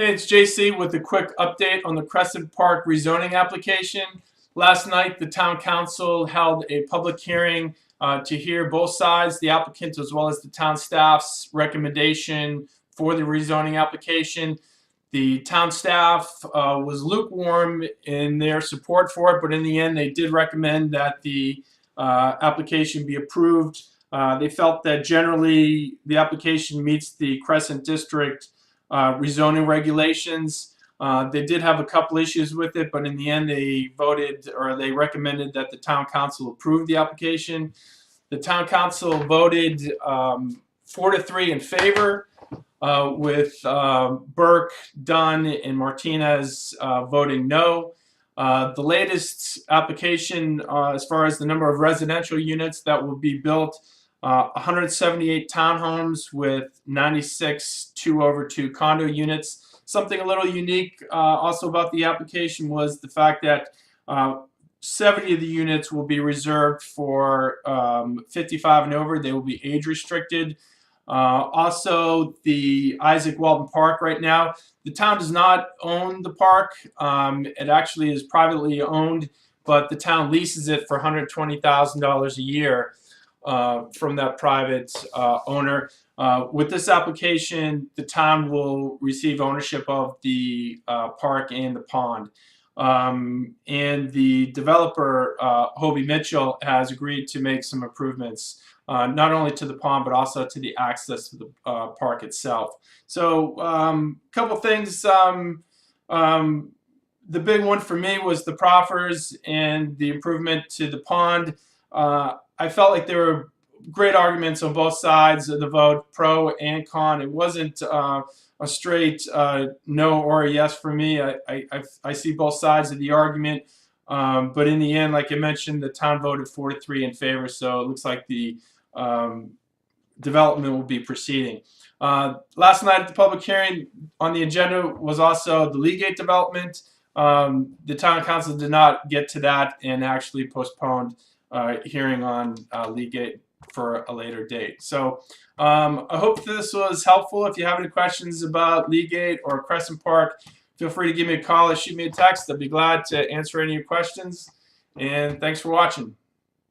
Hey, it's JC with a quick update on the Crescent Parke rezoning application. Last night, the town council held a public hearing to hear both sides, the applicant as well as the town staff's recommendation for the rezoning application. The town staff was lukewarm in their support for it, but in the end, they did recommend that the application be approved. They felt that generally the application meets the Crescent District rezoning regulations. They did have a couple issues with it, but in the end they voted, or they recommended that the town council approve the application. The town council voted 4-3 in favor, with Burke, Dunn, and Martinez voting no. The latest application, as far as the number of residential units that will be built, 178 townhomes with 96 2/2 condo units. Something a little unique also about the application was the fact that 70 of the units will be reserved for 55 and over. They will be age restricted. Also, the Isaac Walton Park right now, the town does not own the park. It actually is privately owned, but the town leases it for $120,000 a year from that private owner. With this application, the town will receive ownership of the park and the pond. And the developer, Hobie Mitchell, has agreed to make some improvements, not only to the pond, but also to the access to the park itself. So a couple things. The big one for me was the proffers and the improvement to the pond. I felt like there were great arguments on both sides of the vote, pro and con. It wasn't a straight no or a yes for me. I see both sides of the argument, but in the end, like I mentioned, the town voted 4-3 in favor, so it looks like the development will be proceeding. Last night at the public hearing, on the agenda was also the Leegate development. The town council did not get to that and actually postponed hearing on Leegate for a later date. So I hope this was helpful. If you have any questions about Leegate or Crescent Parke, feel free to give me a call or shoot me a text. I'd be glad to answer any of your questions. And thanks for watching.